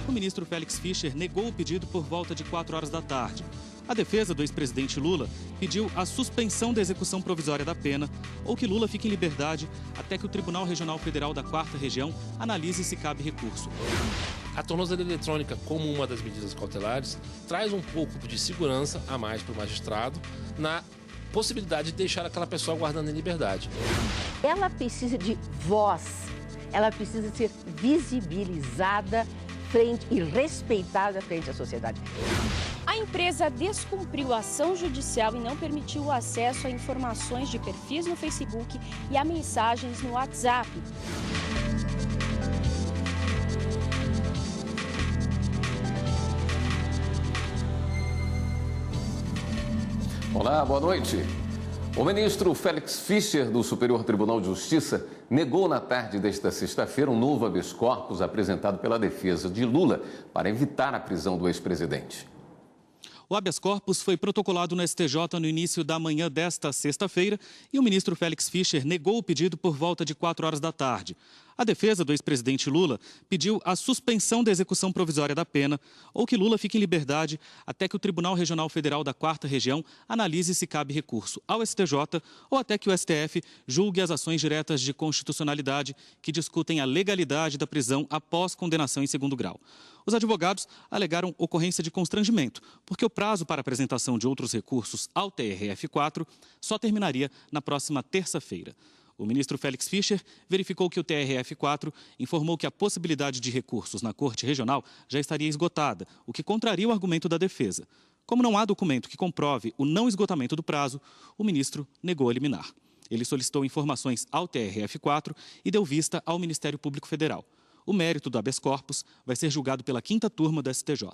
O ministro Félix Fischer negou o pedido por volta de 4 horas da tarde. A defesa do ex-presidente Lula pediu a suspensão da execução provisória da pena ou que Lula fique em liberdade até que o Tribunal Regional Federal da 4ª Região analise se cabe recurso. A tornozeleira eletrônica, como uma das medidas cautelares, traz um pouco de segurança a mais para o magistrado na possibilidade de deixar aquela pessoa aguardando em liberdade. Ela precisa de voz, ela precisa ser visibilizada e respeitada frente à sociedade. A empresa descumpriu a ação judicial e não permitiu o acesso a informações de perfis no Facebook e a mensagens no WhatsApp. Olá, boa noite. O ministro Félix Fischer, do Superior Tribunal de Justiça, negou na tarde desta sexta-feira um novo habeas corpus apresentado pela defesa de Lula para evitar a prisão do ex-presidente. O habeas corpus foi protocolado no STJ no início da manhã desta sexta-feira e o ministro Félix Fischer negou o pedido por volta de 4 horas da tarde. A defesa do ex-presidente Lula pediu a suspensão da execução provisória da pena ou que Lula fique em liberdade até que o Tribunal Regional Federal da 4ª Região analise se cabe recurso ao STJ ou até que o STF julgue as ações diretas de constitucionalidade que discutem a legalidade da prisão após condenação em segundo grau. Os advogados alegaram ocorrência de constrangimento, porque o prazo para apresentação de outros recursos ao TRF4 só terminaria na próxima terça-feira. O ministro Félix Fischer verificou que o TRF4 informou que a possibilidade de recursos na Corte Regional já estaria esgotada, o que contraria o argumento da defesa. Como não há documento que comprove o não esgotamento do prazo, o ministro negou a liminar. Ele solicitou informações ao TRF4 e deu vista ao Ministério Público Federal. O mérito do habeas corpus vai ser julgado pela 5ª turma do STJ.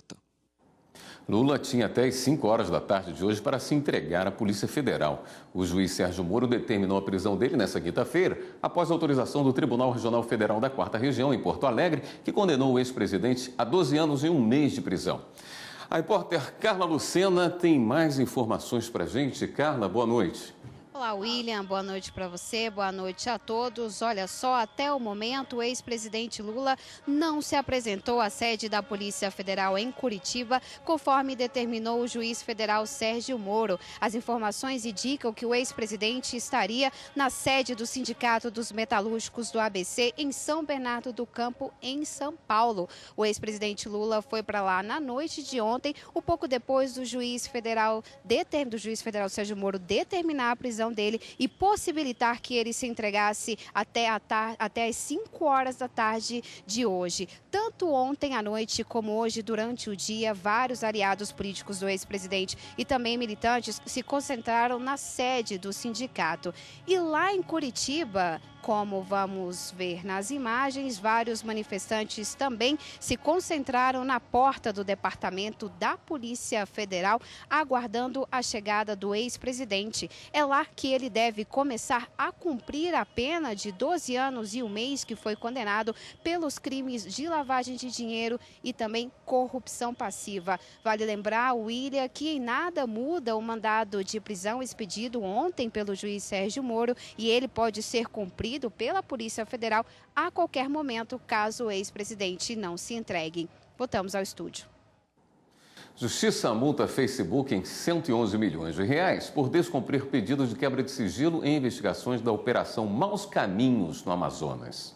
Lula tinha até as 5 horas da tarde de hoje para se entregar à Polícia Federal. O juiz Sérgio Moro determinou a prisão dele nesta quinta-feira, após a autorização do Tribunal Regional Federal da 4ª Região, em Porto Alegre, que condenou o ex-presidente a 12 anos e 1 mês de prisão. A repórter Carla Lucena tem mais informações para a gente. Carla, boa noite. Olá, William. Boa noite para você, boa noite a todos. Olha só, até o momento, o ex-presidente Lula não se apresentou à sede da Polícia Federal em Curitiba, conforme determinou o juiz federal Sérgio Moro. As informações indicam que o ex-presidente estaria na sede do Sindicato dos Metalúrgicos do ABC, em São Bernardo do Campo, em São Paulo. O ex-presidente Lula foi para lá na noite de ontem, um pouco depois do juiz federal Sérgio Moro determinar a prisão dele e possibilitar que ele se entregasse até às 5 horas da tarde de hoje. Tanto ontem à noite como hoje durante o dia, vários aliados políticos do ex-presidente e também militantes se concentraram na sede do sindicato. E lá em Curitiba, como vamos ver nas imagens, vários manifestantes também se concentraram na porta do Departamento da Polícia Federal, aguardando a chegada do ex-presidente. É lá que ele deve começar a cumprir a pena de 12 anos e 1 mês que foi condenado pelos crimes de lavagem de dinheiro e também corrupção passiva. Vale lembrar, William, que em nada muda o mandado de prisão expedido ontem pelo juiz Sérgio Moro e ele pode ser cumprido pela Polícia Federal a qualquer momento, caso o ex-presidente não se entregue. Voltamos ao estúdio. Justiça multa Facebook em 111 milhões de reais por descumprir pedidos de quebra de sigilo em investigações da Operação Maus Caminhos, no Amazonas.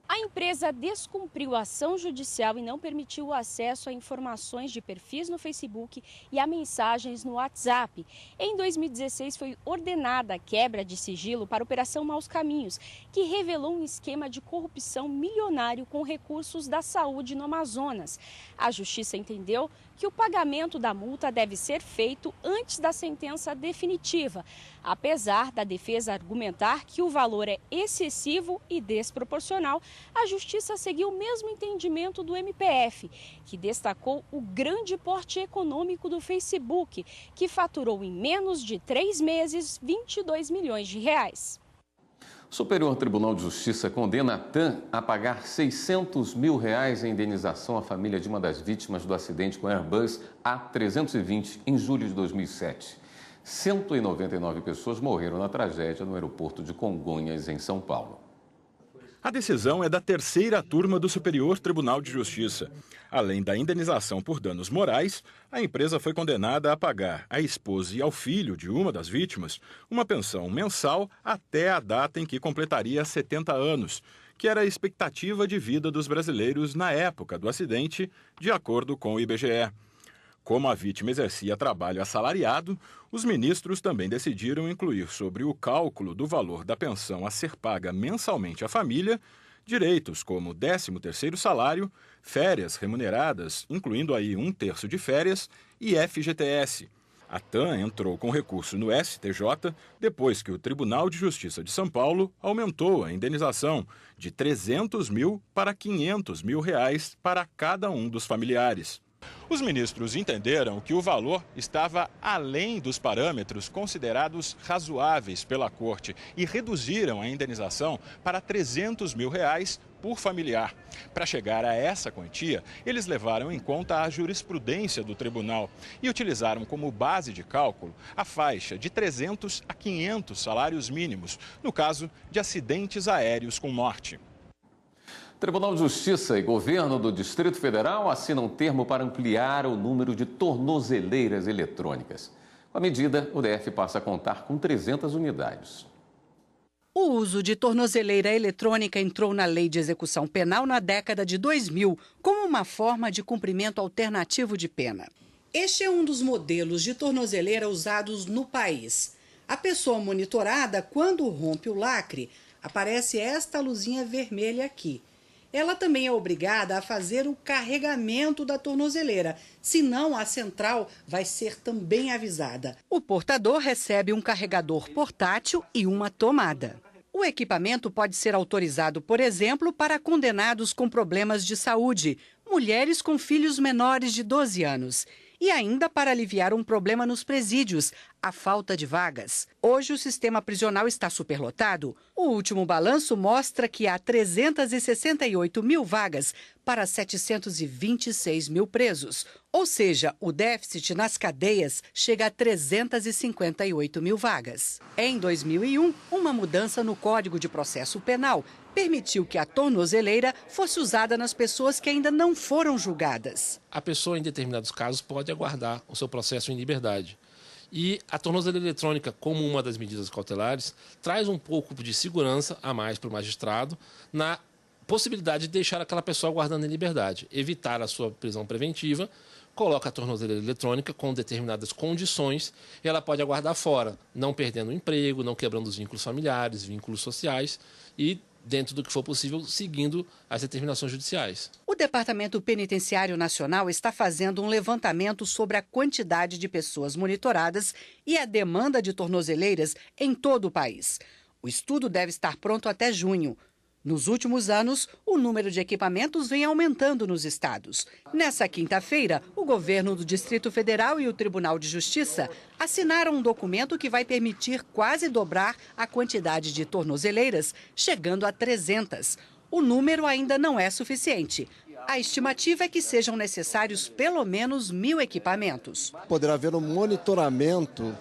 A empresa descumpriu a ação judicial e não permitiu o acesso a informações de perfis no Facebook e a mensagens no WhatsApp. Em 2016, foi ordenada a quebra de sigilo para a Operação Maus Caminhos, que revelou um esquema de corrupção milionário com recursos da saúde no Amazonas. A Justiça entendeu que o pagamento da multa deve ser feito antes da sentença definitiva, apesar da defesa argumentar que o valor é excessivo e desproporcional. A Justiça seguiu o mesmo entendimento do MPF, que destacou o grande porte econômico do Facebook, que faturou em menos de 3 meses 22 milhões de reais. O Superior Tribunal de Justiça condena a TAM a pagar R$600 mil em indenização à família de uma das vítimas do acidente com a Airbus A320 em julho de 2007. 199 pessoas morreram na tragédia no aeroporto de Congonhas, em São Paulo. A decisão é da terceira turma do Superior Tribunal de Justiça. Além da indenização por danos morais, a empresa foi condenada a pagar à esposa e ao filho de uma das vítimas uma pensão mensal até a data em que completaria 70 anos, que era a expectativa de vida dos brasileiros na época do acidente, de acordo com o IBGE. Como a vítima exercia trabalho assalariado, os ministros também decidiram incluir sobre o cálculo do valor da pensão a ser paga mensalmente à família direitos como 13º salário, férias remuneradas, incluindo aí 1/3 de férias, e FGTS. A TAM entrou com recurso no STJ depois que o Tribunal de Justiça de São Paulo aumentou a indenização de 300 mil para 500 mil reais para cada um dos familiares. Os ministros entenderam que o valor estava além dos parâmetros considerados razoáveis pela Corte e reduziram a indenização para 300 mil reais por familiar. Para chegar a essa quantia, eles levaram em conta a jurisprudência do tribunal e utilizaram como base de cálculo a faixa de 300 a 500 salários mínimos, no caso de acidentes aéreos com morte. Tribunal de Justiça e Governo do Distrito Federal assinam um termo para ampliar o número de tornozeleiras eletrônicas. Com a medida, o DF passa a contar com 300 unidades. O uso de tornozeleira eletrônica entrou na Lei de Execução Penal na década de 2000 como uma forma de cumprimento alternativo de pena. Este é um dos modelos de tornozeleira usados no país. A pessoa monitorada, quando rompe o lacre, aparece esta luzinha vermelha aqui. Ela também é obrigada a fazer o carregamento da tornozeleira, senão a central vai ser também avisada. O portador recebe um carregador portátil e uma tomada. O equipamento pode ser autorizado, por exemplo, para condenados com problemas de saúde, mulheres com filhos menores de 12 anos. E ainda para aliviar um problema nos presídios, a falta de vagas. Hoje o sistema prisional está superlotado. O último balanço mostra que há 368 mil vagas para 726 mil presos. Ou seja, o déficit nas cadeias chega a 358 mil vagas. Em 2001, uma mudança no Código de Processo Penal permitiu que a tornozeleira fosse usada nas pessoas que ainda não foram julgadas. A pessoa, em determinados casos, pode aguardar o seu processo em liberdade. E a tornozeleira eletrônica, como uma das medidas cautelares, traz um pouco de segurança a mais para o magistrado na possibilidade de deixar aquela pessoa aguardando em liberdade, evitar a sua prisão preventiva, coloca a tornozeleira eletrônica com determinadas condições e ela pode aguardar fora, não perdendo o emprego, não quebrando os vínculos familiares, vínculos sociais e, dentro do que for possível, seguindo as determinações judiciais. O Departamento Penitenciário Nacional está fazendo um levantamento sobre a quantidade de pessoas monitoradas e a demanda de tornozeleiras em todo o país. O estudo deve estar pronto até junho. Nos últimos anos, o número de equipamentos vem aumentando nos estados. Nessa quinta-feira, o governo do Distrito Federal e o Tribunal de Justiça assinaram um documento que vai permitir quase dobrar a quantidade de tornozeleiras, chegando a 300. O número ainda não é suficiente. A estimativa é que sejam necessários pelo menos 1.000 equipamentos. Poderá haver um monitoramento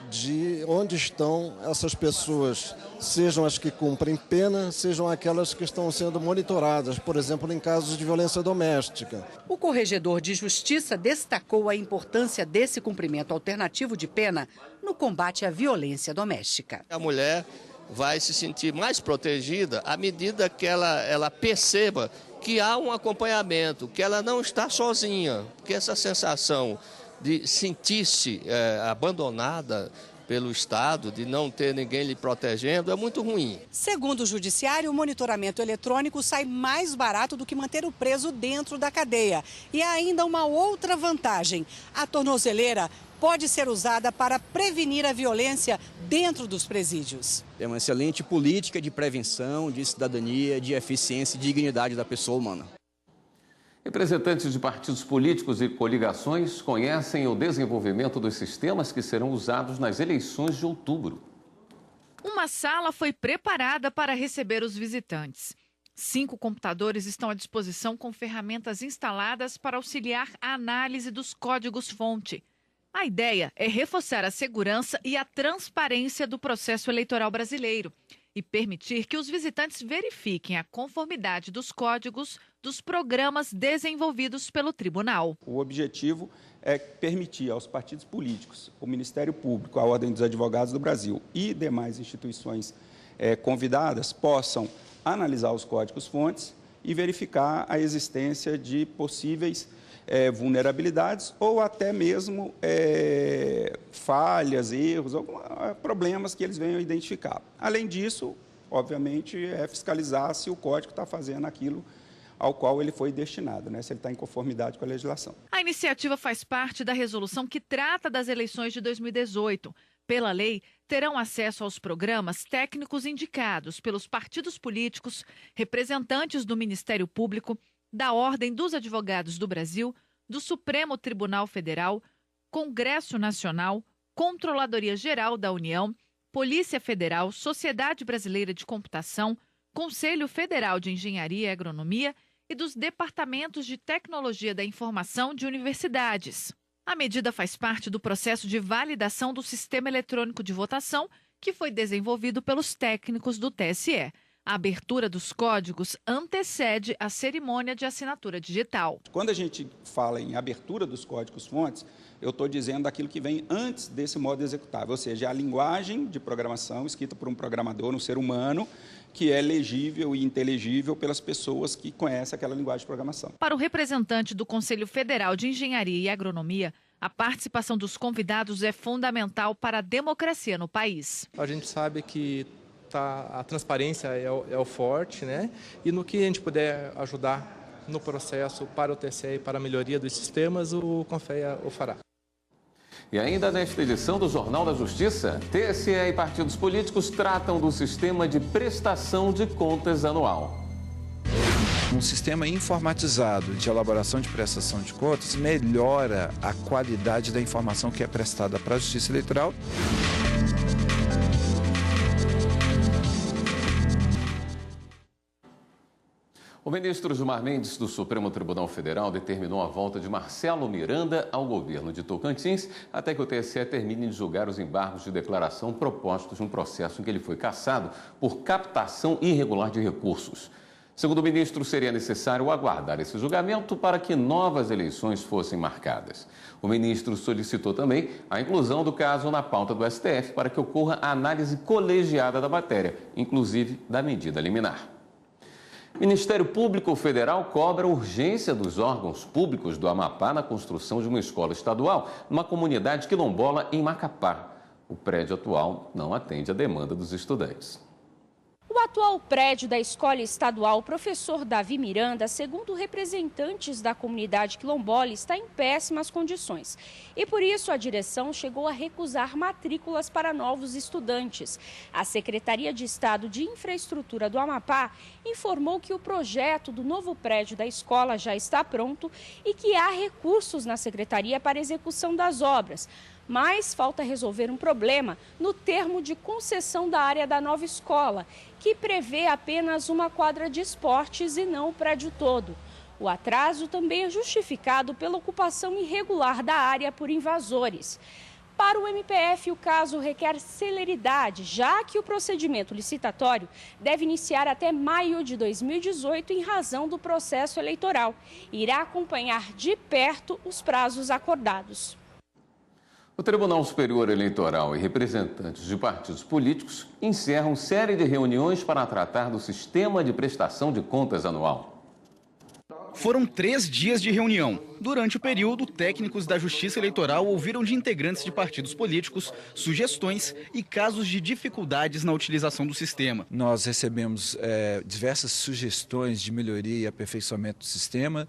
de onde estão essas pessoas, sejam as que cumprem pena, sejam aquelas que estão sendo monitoradas, por exemplo, em casos de violência doméstica. O corregedor de Justiça destacou a importância desse cumprimento alternativo de pena no combate à violência doméstica. A mulher vai se sentir mais protegida à medida que ela perceba que há um acompanhamento, que ela não está sozinha, que essa sensação de sentir-se abandonada pelo Estado, de não ter ninguém lhe protegendo, é muito ruim. Segundo o Judiciário, o monitoramento eletrônico sai mais barato do que manter o preso dentro da cadeia. E há ainda uma outra vantagem. A tornozeleira pode ser usada para prevenir a violência dentro dos presídios. É uma excelente política de prevenção, de cidadania, de eficiência e dignidade da pessoa humana. Representantes de partidos políticos e coligações conhecem o desenvolvimento dos sistemas que serão usados nas eleições de outubro. Uma sala foi preparada para receber os visitantes. 5 computadores estão à disposição com ferramentas instaladas para auxiliar a análise dos códigos-fonte. A ideia é reforçar a segurança e a transparência do processo eleitoral brasileiro e permitir que os visitantes verifiquem a conformidade dos códigos dos programas desenvolvidos pelo tribunal. O objetivo é permitir aos partidos políticos, o Ministério Público, a Ordem dos Advogados do Brasil e demais instituições convidadas possam analisar os códigos-fontes e verificar a existência de possíveis vulnerabilidades ou até mesmo falhas, erros, problemas que eles venham identificar. Além disso, obviamente, fiscalizar se o código está fazendo aquilo ao qual ele foi destinado, se ele está em conformidade com a legislação. A iniciativa faz parte da resolução que trata das eleições de 2018. Pela lei, terão acesso aos programas técnicos indicados pelos partidos políticos, representantes do Ministério Público, da Ordem dos Advogados do Brasil, do Supremo Tribunal Federal, Congresso Nacional, Controladoria Geral da União, Polícia Federal, Sociedade Brasileira de Computação, Conselho Federal de Engenharia e Agronomia e dos Departamentos de Tecnologia da Informação de universidades. A medida faz parte do processo de validação do Sistema Eletrônico de Votação, que foi desenvolvido pelos técnicos do TSE. A abertura dos códigos antecede a cerimônia de assinatura digital. Quando a gente fala em abertura dos códigos-fontes, eu estou dizendo aquilo que vem antes desse modo executável, ou seja, a linguagem de programação escrita por um programador, um ser humano, que é legível e inteligível pelas pessoas que conhecem aquela linguagem de programação. Para o representante do Conselho Federal de Engenharia e Agronomia, a participação dos convidados é fundamental para a democracia no país. A gente sabe que a transparência é o forte, E no que a gente puder ajudar no processo para o TSE e para a melhoria dos sistemas, o CONFEA o fará. E ainda nesta edição do Jornal da Justiça, TSE e partidos políticos tratam do sistema de prestação de contas anual. Um sistema informatizado de elaboração de prestação de contas melhora a qualidade da informação que é prestada para a Justiça Eleitoral. O ministro Gilmar Mendes, do Supremo Tribunal Federal, determinou a volta de Marcelo Miranda ao governo de Tocantins até que o TSE termine de julgar os embargos de declaração propostos num processo em que ele foi cassado por captação irregular de recursos. Segundo o ministro, seria necessário aguardar esse julgamento para que novas eleições fossem marcadas. O ministro solicitou também a inclusão do caso na pauta do STF para que ocorra a análise colegiada da matéria, inclusive da medida liminar. O Ministério Público Federal cobra a urgência dos órgãos públicos do Amapá na construção de uma escola estadual numa comunidade quilombola em Macapá. O prédio atual não atende à demanda dos estudantes. O atual prédio da Escola Estadual Professor Davi Miranda, segundo representantes da comunidade quilombola, está em péssimas condições. E por isso a direção chegou a recusar matrículas para novos estudantes. A Secretaria de Estado de Infraestrutura do Amapá informou que o projeto do novo prédio da escola já está pronto e que há recursos na Secretaria para execução das obras. Mas falta resolver um problema no termo de concessão da área da nova escola, que prevê apenas uma quadra de esportes e não o prédio todo. O atraso também é justificado pela ocupação irregular da área por invasores. Para o MPF, o caso requer celeridade, já que o procedimento licitatório deve iniciar até maio de 2018 em razão do processo eleitoral. Irá acompanhar de perto os prazos acordados. O Tribunal Superior Eleitoral e representantes de partidos políticos encerram série de reuniões para tratar do sistema de prestação de contas anual. Foram 3 dias de reunião. Durante o período, técnicos da Justiça Eleitoral ouviram de integrantes de partidos políticos sugestões e casos de dificuldades na utilização do sistema. Nós recebemos diversas sugestões de melhoria e aperfeiçoamento do sistema,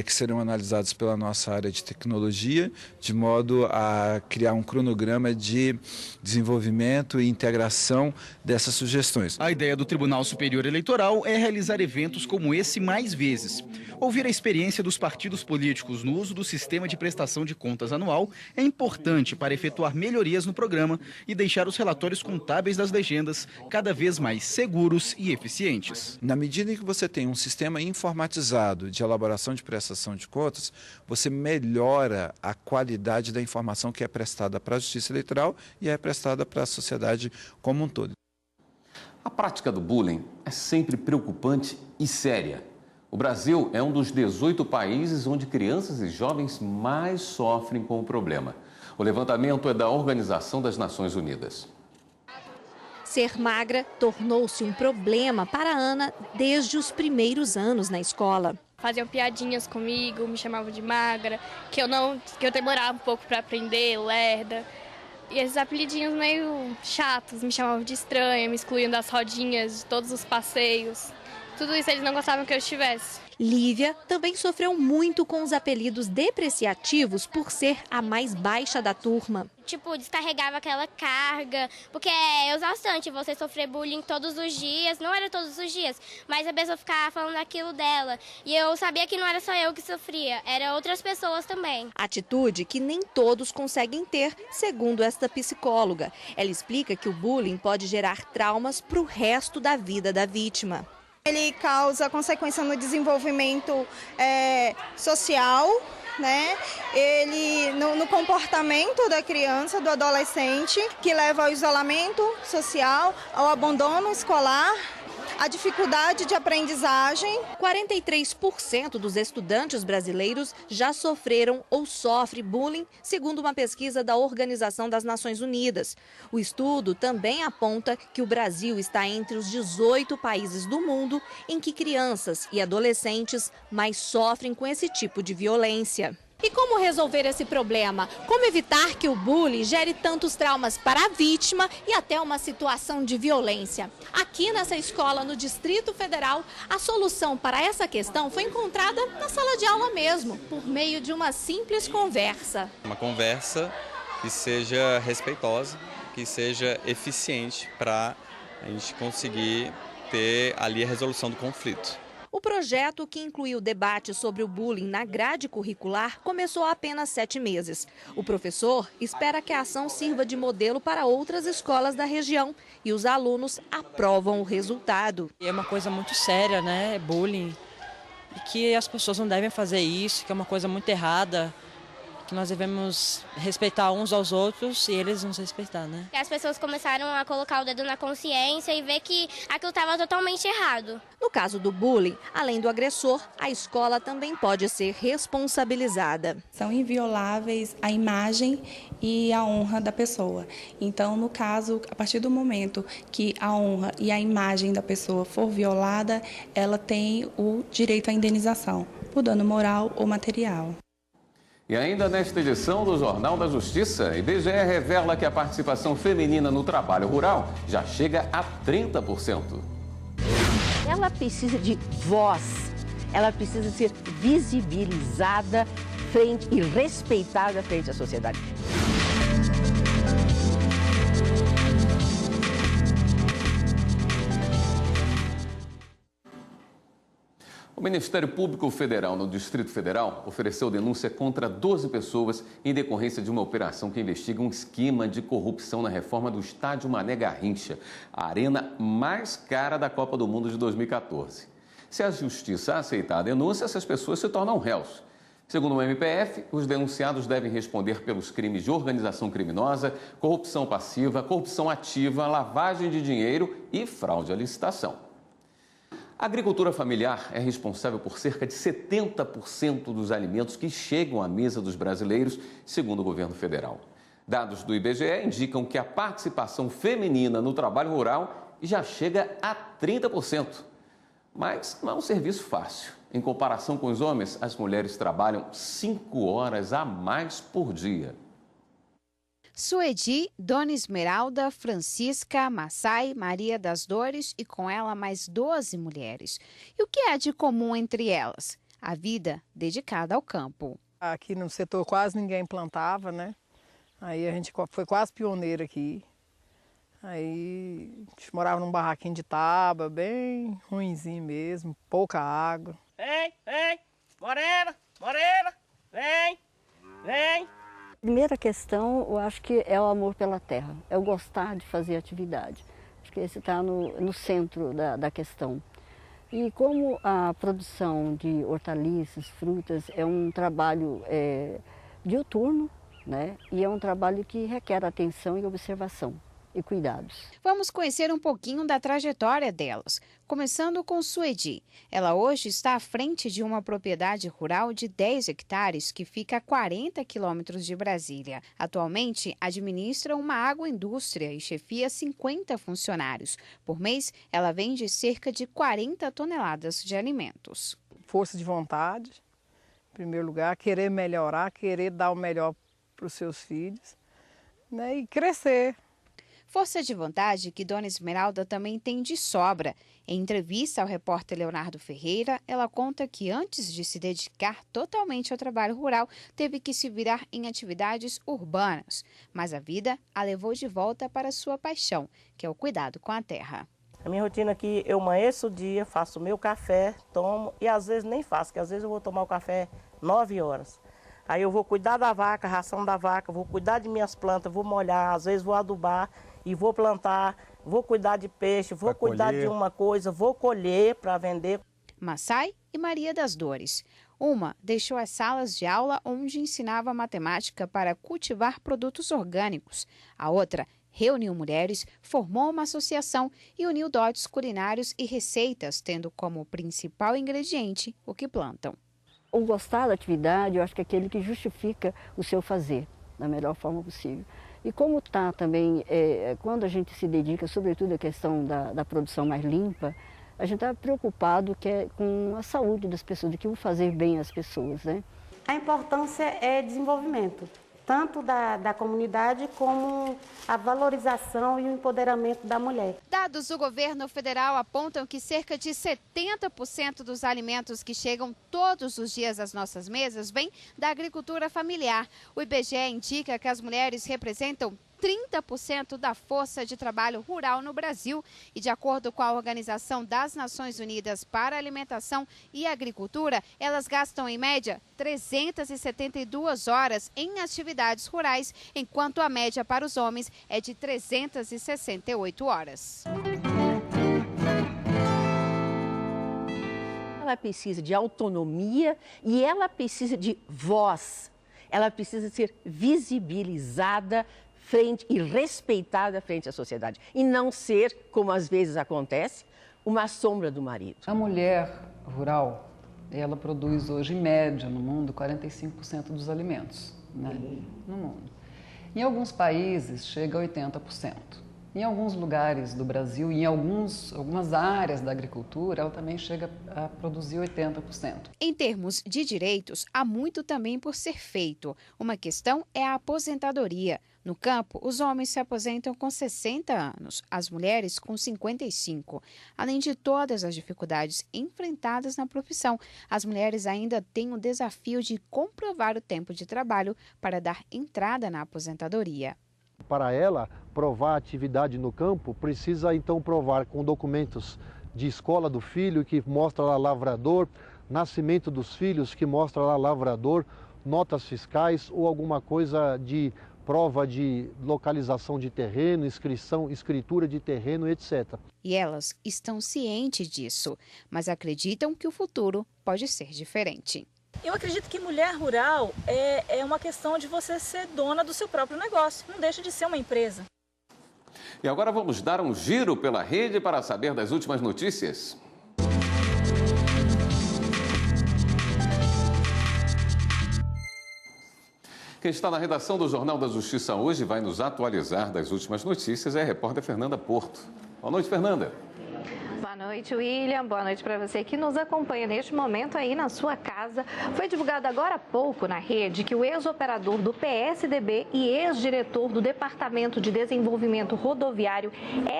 que serão analisados pela nossa área de tecnologia, de modo a criar um cronograma de desenvolvimento e integração dessas sugestões. A ideia do Tribunal Superior Eleitoral é realizar eventos como esse mais vezes. Ouvir a experiência dos partidos políticos no uso do sistema de prestação de contas anual é importante para efetuar melhorias no programa e deixar os relatórios contábeis das legendas cada vez mais seguros e eficientes. Na medida em que você tem um sistema informatizado de elaboração de prestação de contas, você melhora a qualidade da informação que é prestada para a Justiça Eleitoral e é prestada para a sociedade como um todo. A prática do bullying é sempre preocupante e séria. O Brasil é um dos 18 países onde crianças e jovens mais sofrem com o problema. O levantamento é da Organização das Nações Unidas. Ser magra tornou-se um problema para Ana desde os primeiros anos na escola. Faziam piadinhas comigo, me chamavam de magra, que eu demorava um pouco para aprender, lerda. E esses apelidinhos meio chatos, me chamavam de estranha, me excluíam das rodinhas, de todos os passeios. Tudo isso eles não gostavam que eu estivesse. Lívia também sofreu muito com os apelidos depreciativos por ser a mais baixa da turma. Tipo, descarregava aquela carga, porque é exaustante você sofrer bullying todos os dias, não era todos os dias, mas a pessoa ficava falando aquilo dela. E eu sabia que não era só eu que sofria, eram outras pessoas também. Atitude que nem todos conseguem ter, segundo esta psicóloga. Ela explica que o bullying pode gerar traumas para o resto da vida da vítima. Ele causa consequência no desenvolvimento social, né? Ele no comportamento da criança, do adolescente, que leva ao isolamento social, ao abandono escolar, à dificuldade de aprendizagem. 43% dos estudantes brasileiros já sofreram ou sofrem bullying, segundo uma pesquisa da Organização das Nações Unidas. O estudo também aponta que o Brasil está entre os 18 países do mundo em que crianças e adolescentes mais sofrem com esse tipo de violência. E como resolver esse problema? Como evitar que o bullying gere tantos traumas para a vítima e até uma situação de violência? Aqui nessa escola, no Distrito Federal, a solução para essa questão foi encontrada na sala de aula mesmo, por meio de uma simples conversa. Uma conversa que seja respeitosa, que seja eficiente para a gente conseguir ter ali a resolução do conflito. O projeto, que incluiu debate sobre o bullying na grade curricular, começou há apenas 7 meses. O professor espera que a ação sirva de modelo para outras escolas da região e os alunos aprovam o resultado. É uma coisa muito séria, né? Bullying. E que as pessoas não devem fazer isso, que é uma coisa muito errada. Que nós devemos respeitar uns aos outros e eles nos respeitar, né? As pessoas começaram a colocar o dedo na consciência e ver que aquilo estava totalmente errado. No caso do bullying, além do agressor, a escola também pode ser responsabilizada. São invioláveis a imagem e a honra da pessoa. Então, no caso, a partir do momento que a honra e a imagem da pessoa for violada, ela tem o direito à indenização por dano moral ou material. E ainda nesta edição do Jornal da Justiça, IBGE revela que a participação feminina no trabalho rural já chega a 30%. Ela precisa de voz, ela precisa ser visibilizada e respeitada frente à sociedade. O Ministério Público Federal no Distrito Federal ofereceu denúncia contra 12 pessoas em decorrência de uma operação que investiga um esquema de corrupção na reforma do Estádio Mané Garrincha, a arena mais cara da Copa do Mundo de 2014. Se a Justiça aceitar a denúncia, essas pessoas se tornam réus. Segundo o MPF, os denunciados devem responder pelos crimes de organização criminosa, corrupção passiva, corrupção ativa, lavagem de dinheiro e fraude à licitação. A agricultura familiar é responsável por cerca de 70% dos alimentos que chegam à mesa dos brasileiros, segundo o governo federal. Dados do IBGE indicam que a participação feminina no trabalho rural já chega a 30%. Mas não é um serviço fácil. Em comparação com os homens, as mulheres trabalham 5 horas a mais por dia. Suedi, Dona Esmeralda, Francisca, Massai, Maria das Dores e com ela mais 12 mulheres. E o que é de comum entre elas? A vida dedicada ao campo. Aqui no setor quase ninguém plantava, né? Aí a gente foi quase pioneiro aqui. Aí a gente morava num barraquinho de tábua, bem ruinzinho mesmo, pouca água. Vem, morena, vem. Primeira questão, eu acho que é o amor pela terra, é o gostar de fazer atividade. Acho que esse está no centro da questão. E como a produção de hortaliças, frutas, é um trabalho diuturno, né? E é um trabalho que requer atenção e observação. e cuidados. Vamos conhecer um pouquinho da trajetória delas, começando com Suedi. Ela hoje está à frente de uma propriedade rural de 10 hectares que fica a 40 quilômetros de Brasília. Atualmente, administra uma agroindústria e chefia 50 funcionários. Por mês, ela vende cerca de 40 toneladas de alimentos. Força de vontade, em primeiro lugar, querer melhorar, querer dar o melhor para os seus filhos, né, e crescer. Força de vontade que Dona Esmeralda também tem de sobra. Em entrevista ao repórter Leonardo Ferreira, ela conta que antes de se dedicar totalmente ao trabalho rural, teve que se virar em atividades urbanas. Mas a vida a levou de volta para sua paixão, que é o cuidado com a terra. A minha rotina aqui, eu amanheço o dia, faço o meu café, tomo e às vezes nem faço, porque às vezes eu vou tomar o café 9 horas. Aí eu vou cuidar da vaca, ração da vaca, vou cuidar de minhas plantas, vou molhar, às vezes vou adubar e vou plantar, vou cuidar de peixe, vou cuidar de uma coisa, vou colher para vender. Massai e Maria das Dores. Uma deixou as salas de aula onde ensinava matemática para cultivar produtos orgânicos. A outra reuniu mulheres, formou uma associação e uniu dotes culinários e receitas, tendo como principal ingrediente o que plantam. O gostar da atividade, eu acho que é aquele que justifica o seu fazer da melhor forma possível. E como está também, quando a gente se dedica, sobretudo à questão da produção mais limpa, a gente está preocupado com a saúde das pessoas, de que o fazer bem às pessoas, né? A importância é desenvolvimento, tanto da comunidade como a valorização e o empoderamento da mulher. Dados do governo federal apontam que cerca de 70% dos alimentos que chegam todos os dias às nossas mesas vêm da agricultura familiar. O IBGE indica que as mulheres representam 30% da força de trabalho rural no Brasil e, de acordo com a Organização das Nações Unidas para a Alimentação e Agricultura, elas gastam em média 372 horas em atividades rurais, enquanto a média para os homens é de 368 horas. Ela precisa de autonomia e ela precisa de voz. Ela precisa ser visibilizada e respeitada frente à sociedade. E não ser, como às vezes acontece, uma sombra do marido. A mulher rural, ela produz hoje, em média, no mundo, 45% dos alimentos, né? No mundo. Em alguns países, chega a 80%. Em alguns lugares do Brasil, em algumas áreas da agricultura, ela também chega a produzir 80%. Em termos de direitos, há muito também por ser feito. Uma questão é a aposentadoria. No campo, os homens se aposentam com 60 anos, as mulheres com 55. Além de todas as dificuldades enfrentadas na profissão, as mulheres ainda têm o desafio de comprovar o tempo de trabalho para dar entrada na aposentadoria. Para ela, provar a atividade no campo, precisa então provar com documentos de escola do filho, que mostra lá lavrador, nascimento dos filhos, que mostra lá lavrador, notas fiscais ou alguma coisa de prova de localização de terreno, escritura de terreno, etc. E elas estão cientes disso, mas acreditam que o futuro pode ser diferente. Eu acredito que mulher rural é uma questão de você ser dona do seu próprio negócio, não deixa de ser uma empresa. E agora vamos dar um giro pela rede para saber das últimas notícias. Quem está na redação do Jornal da Justiça hoje e vai nos atualizar das últimas notícias é a repórter Fernanda Porto. Boa noite, Fernanda. Boa noite, William. Boa noite para você que nos acompanha neste momento aí na sua casa. Foi divulgado agora há pouco na rede que o ex-operador do PSDB e ex-diretor do Departamento de Desenvolvimento Rodoviário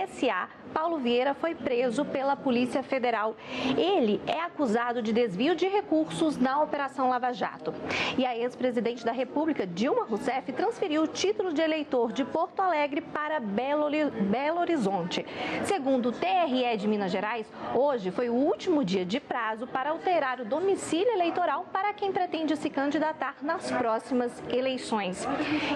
SA, Paulo Vieira, foi preso pela Polícia Federal. Ele é acusado de desvio de recursos na Operação Lava Jato. E a ex-presidente da República, Dilma Rousseff, transferiu o título de eleitor de Porto Alegre para Belo Horizonte. Segundo o TRE de Minas Minas Gerais, hoje foi o último dia de prazo para alterar o domicílio eleitoral para quem pretende se candidatar nas próximas eleições.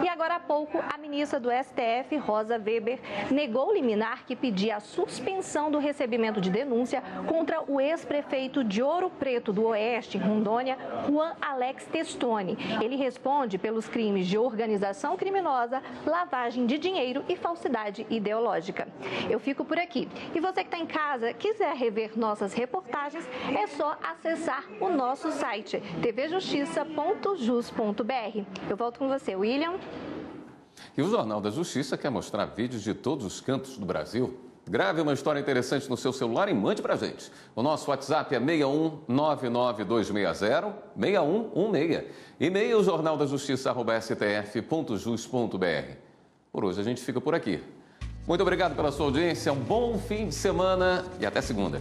E agora há pouco, a ministra do STF, Rosa Weber, negou o liminar que pedia a suspensão do recebimento de denúncia contra o ex-prefeito de Ouro Preto do Oeste, em Rondônia, Juan Alex Testoni. Ele responde pelos crimes de organização criminosa, lavagem de dinheiro e falsidade ideológica. Eu fico por aqui. E você que está em casa, quiser rever nossas reportagens, é só acessar o nosso site tvjustiça.jus.br. Eu volto com você, William. E o Jornal da Justiça quer mostrar vídeos de todos os cantos do Brasil. Grave uma história interessante no seu celular e mande pra gente. O nosso WhatsApp é 61-99260-6116. E-mail jornaldajustiça@stf.jus.br. Por hoje a gente fica por aqui. Muito obrigado pela sua audiência, um bom fim de semana e até segunda.